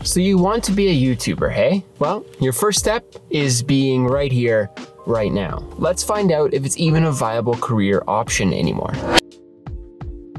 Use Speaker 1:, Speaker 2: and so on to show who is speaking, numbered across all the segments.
Speaker 1: So you want to be a YouTuber, hey? Well, your first step is being right here, right now. Let's find out if it's even a viable career option anymore.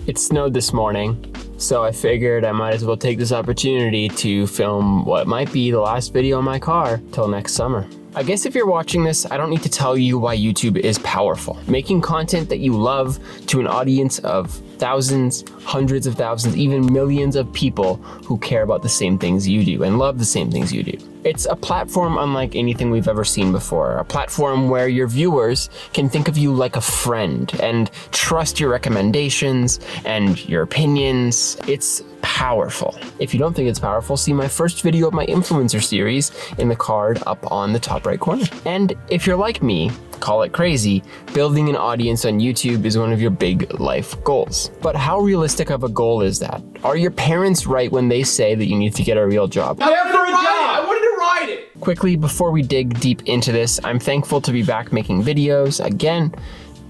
Speaker 1: It snowed this morning, so I figured I might as well take this opportunity to film what might be the last video in my car till next summer. I guess if you're watching this, I don't need to tell you why YouTube is powerful. Making content that you love to an audience of thousands, hundreds of thousands, even millions of people who care about the same things you do and love the same things you do. It's a platform unlike anything we've ever seen before, a platform where your viewers can think of you like a friend and trust your recommendations and your opinions. It's powerful. If you don't think it's powerful, see my first video of my influencer series in the card up on the top right corner. And if you're like me, call it crazy, building an audience on YouTube is one of your big life goals. But how realistic of a goal is that? Are your parents right when they say that you need to get a real job?
Speaker 2: I wanted to ride it!
Speaker 1: Quickly, before we dig deep into this, I'm thankful to be back making videos again.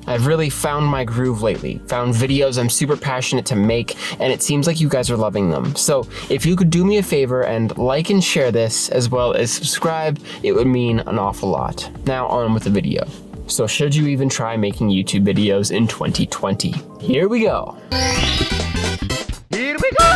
Speaker 1: I've really found my groove lately, found videos I'm super passionate to make, and it seems like you guys are loving them. So if you could do me a favor and like and share this, as well as subscribe, it would mean an awful lot. Now on with the video. So should you even try making YouTube videos in 2020? Here we go.
Speaker 2: Here we go!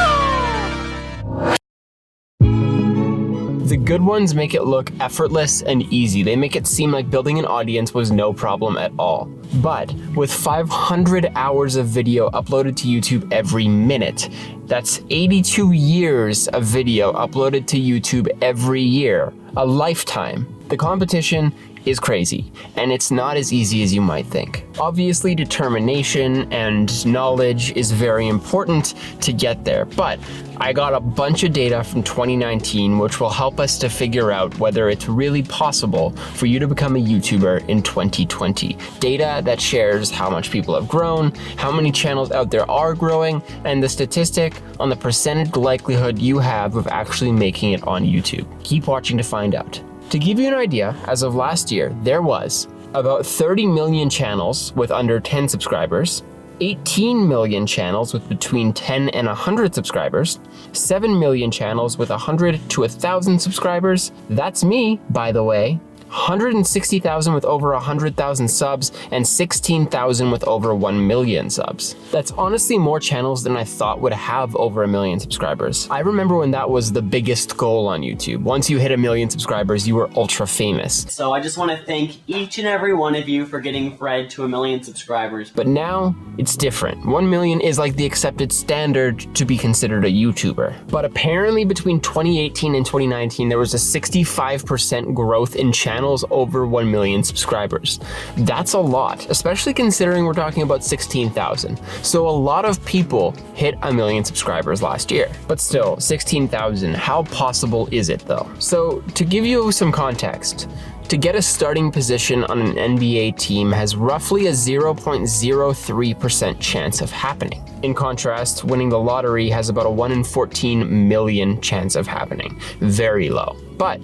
Speaker 1: The good ones make it look effortless and easy. They make it seem like building an audience was no problem at all. But with 500 hours of video uploaded to YouTube every minute, that's 82 years of video uploaded to YouTube every year, a lifetime. The competition is crazy, and it's not as easy as you might think. Obviously, determination and knowledge is very important to get there, but I got a bunch of data from 2019 which will help us to figure out whether it's really possible for you to become a YouTuber in 2020. Data that shares how much people have grown, how many channels out there are growing, and the statistic on the percentage likelihood you have of actually making it on YouTube. Keep watching to find out. To give you an idea, as of last year, there was about 30 million channels with under 10 subscribers, 18 million channels with between 10 and 100 subscribers, 7 million channels with 100 to 1,000 subscribers. That's me, by the way. 160,000 with over 100,000 subs, and 16,000 with over 1 million subs. That's honestly more channels than I thought would have over 1 million subscribers. I remember when that was the biggest goal on YouTube. Once you hit 1 million subscribers, you were ultra famous.
Speaker 3: So I just want to thank each and every one of you for getting Fred to 1 million subscribers.
Speaker 1: But now, it's different. 1 million is like the accepted standard to be considered a YouTuber. But apparently between 2018 and 2019, there was a 65% growth in channels over 1 million subscribers. That's a lot, especially considering we're talking about 16,000. So a lot of people hit 1 million subscribers last year. But still, 16,000, how possible is it though? So to give you some context, to get a starting position on an NBA team has roughly a 0.03% chance of happening. In contrast, winning the lottery has about a 1 in 14 million chance of happening. Very low. But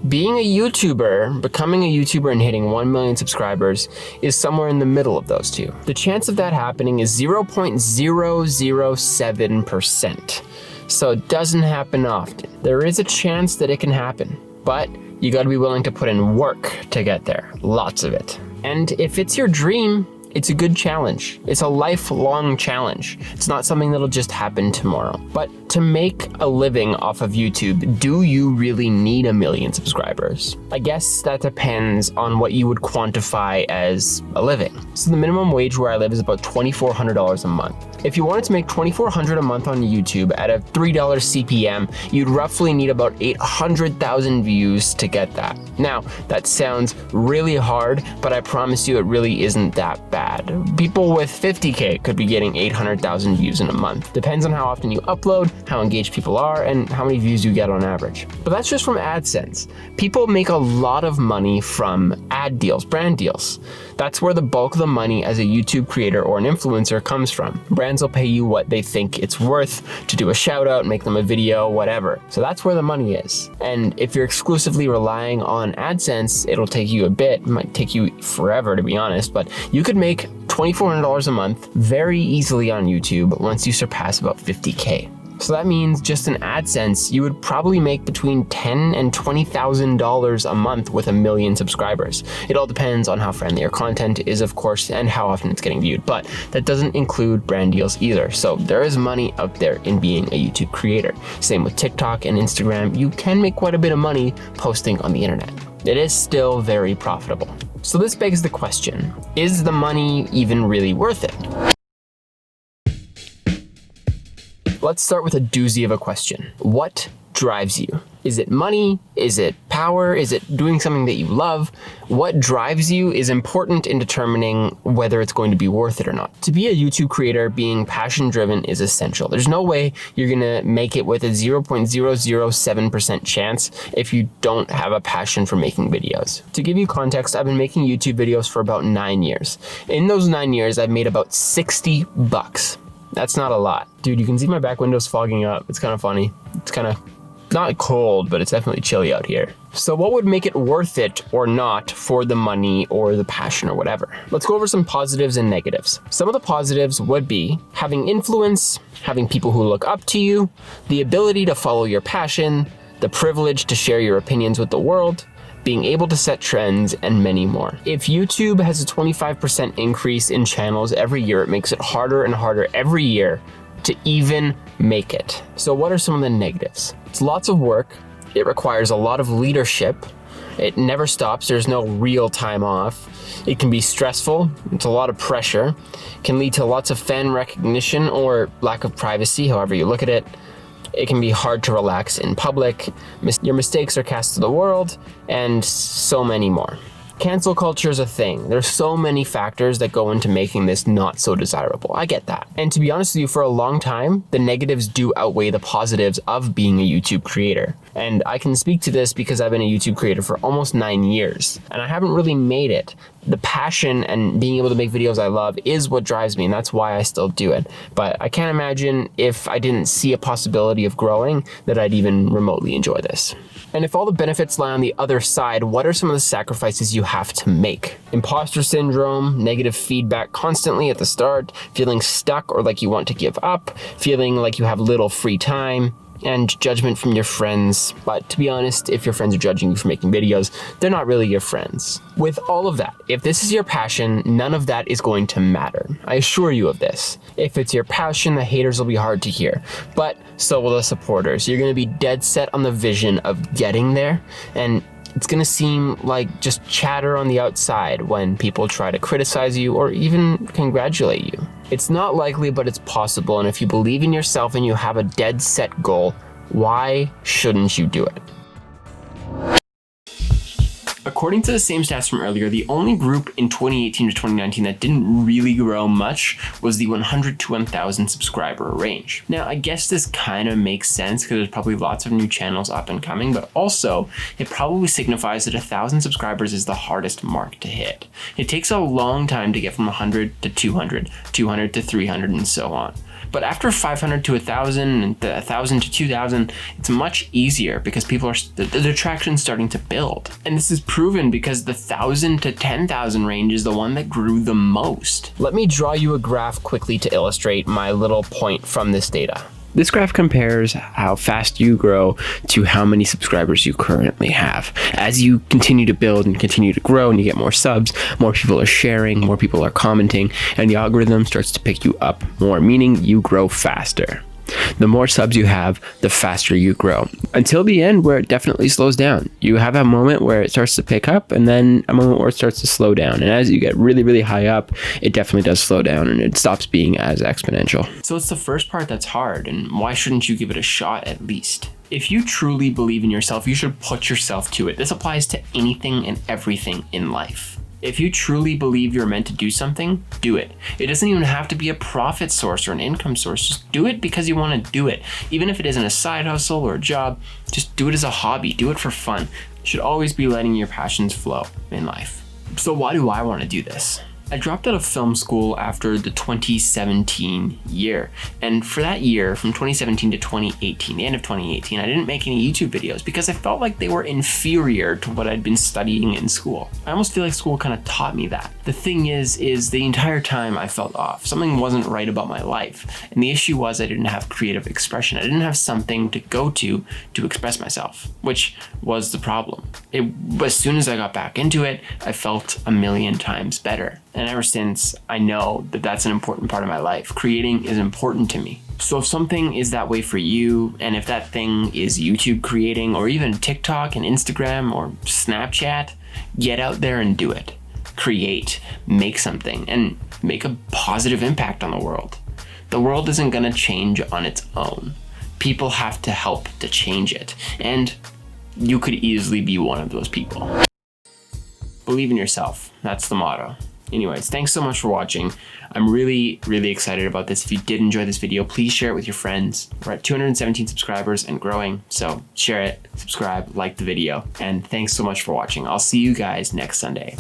Speaker 1: being a YouTuber, becoming a YouTuber and hitting 1 million subscribers is somewhere in the middle of those two. The chance of that happening is 0.007%. So it doesn't happen often. There is a chance that it can happen, but you gotta be willing to put in work to get there, lots of it. And if it's your dream, it's a good challenge. It's a lifelong challenge. It's not something that'll just happen tomorrow. But to make a living off of YouTube, do you really need 1 million subscribers? I guess that depends on what you would quantify as a living. So the minimum wage where I live is about $2,400 a month. If you wanted to make $2,400 a month on YouTube at a $3 CPM, you'd roughly need about 800,000 views to get that. Now, that sounds really hard, but I promise you it really isn't that bad. People with 50K could be getting 800,000 views in a month. Depends on how often you upload, how engaged people are, and how many views you get on average. But that's just from AdSense. People make a lot of money from ad deals, brand deals. That's where the bulk of the money as a YouTube creator or an influencer comes from. Brands will pay you what they think it's worth to do a shout out, make them a video, whatever. So that's where the money is. And if you're exclusively relying on AdSense, it'll take you a bit, it might take you forever to be honest, but you could make $2,400 a month very easily on YouTube once you surpass about 50K. So that means just in AdSense, you would probably make between $10,000 and $20,000 a month with 1 million subscribers. It all depends on how friendly your content is, of course, and how often it's getting viewed, but that doesn't include brand deals either. So there is money out there in being a YouTube creator. Same with TikTok and Instagram. You can make quite a bit of money posting on the internet. It is still very profitable. So this begs the question, is the money even really worth it? Let's start with a doozy of a question. What drives you? Is it money? Is it power? Is it doing something that you love? What drives you is important in determining whether it's going to be worth it or not. To be a YouTube creator, being passion driven is essential. There's no way you're gonna make it with a 0.007% chance if you don't have a passion for making videos. To give you context, I've been making YouTube videos for about 9 years. In those 9 years, I've made about $60. That's not a lot. Dude, you can see my back window's fogging up. It's kind of funny. It's kind of not cold, but it's definitely chilly out here. So what would make it worth it or not for the money or the passion or whatever? Let's go over some positives and negatives. Some of the positives would be having influence, having people who look up to you, the ability to follow your passion, the privilege to share your opinions with the world, being able to set trends, and many more. If YouTube has a 25% increase in channels every year, it makes it harder and harder every year to even make it. So what are some of the negatives? It's lots of work. It requires a lot of leadership. It never stops. There's no real time off. It can be stressful. It's a lot of pressure. It can lead to lots of fan recognition or lack of privacy, however you look at it. It can be hard to relax in public. Your mistakes are cast to the world, and so many more. Cancel culture is a thing. There's so many factors that go into making this not so desirable. I get that. And to be honest with you, for a long time, the negatives do outweigh the positives of being a YouTube creator. And I can speak to this because I've been a YouTube creator for almost 9 years, and I haven't really made it. The passion and being able to make videos I love is what drives me, and that's why I still do it. But I can't imagine if I didn't see a possibility of growing that I'd even remotely enjoy this. And if all the benefits lie on the other side, what are some of the sacrifices you have to make? Imposter syndrome, negative feedback constantly at the start, feeling stuck or like you want to give up, feeling like you have little free time, and judgment from your friends. But to be honest, if your friends are judging you for making videos, they're not really your friends. With all of that, if this is your passion, none of that is going to matter. I assure you of this. If it's your passion, the haters will be hard to hear, but so will the supporters. You're gonna be dead set on the vision of getting there, and it's gonna seem like just chatter on the outside when people try to criticize you or even congratulate you. It's not likely, but it's possible, and if you believe in yourself and you have a dead set goal, why shouldn't you do it? According to the same stats from earlier, the only group in 2018 to 2019 that didn't really grow much was the 100 to 1,000 subscriber range. Now, I guess this kind of makes sense because there's probably lots of new channels up and coming, but also it probably signifies that 1,000 subscribers is the hardest mark to hit. It takes a long time to get from 100 to 200, 200 to 300, and so on. But after 500 to 1,000 and 1,000 to 2,000, it's much easier because the traction's starting to build. And this is proven because the 1,000 to 10,000 range is the one that grew the most. Let me draw you a graph quickly to illustrate my little point from this data. This graph compares how fast you grow to how many subscribers you currently have. As you continue to build and continue to grow and you get more subs, more people are sharing, more people are commenting, and the algorithm starts to pick you up more, meaning you grow faster. The more subs you have, the faster you grow, until the end where it definitely slows down. You have a moment where it starts to pick up and then a moment where it starts to slow down. And as you get really, really high up, it definitely does slow down and it stops being as exponential. So it's the first part that's hard, and why shouldn't you give it a shot at least? If you truly believe in yourself, you should put yourself to it. This applies to anything and everything in life. If you truly believe you're meant to do something, do it. It doesn't even have to be a profit source or an income source. Just do it because you want to do it. Even if it isn't a side hustle or a job, just do it as a hobby. Do it for fun. You should always be letting your passions flow in life. So why do I want to do this? I dropped out of film school after the 2017 year. And for that year, from 2017 to 2018, the end of 2018, I didn't make any YouTube videos because I felt like they were inferior to what I'd been studying in school. I almost feel like school kind of taught me that. The thing is the entire time I felt off. Something wasn't right about my life. And the issue was I didn't have creative expression. I didn't have something to go to express myself, which was the problem. As soon as I got back into it, I felt a million times better. And ever since, I know that that's an important part of my life. Creating is important to me. So if something is that way for you, and if that thing is YouTube creating, or even TikTok and Instagram or Snapchat, get out there and do it. Create, make something, and make a positive impact on the world. The world isn't gonna change on its own. People have to help to change it. And you could easily be one of those people. Believe in yourself. That's the motto. Anyways, thanks so much for watching. I'm really, really excited about this. If you did enjoy this video, please share it with your friends. We're at 217 subscribers and growing, so share it, subscribe, like the video, and thanks so much for watching. I'll see you guys next Sunday.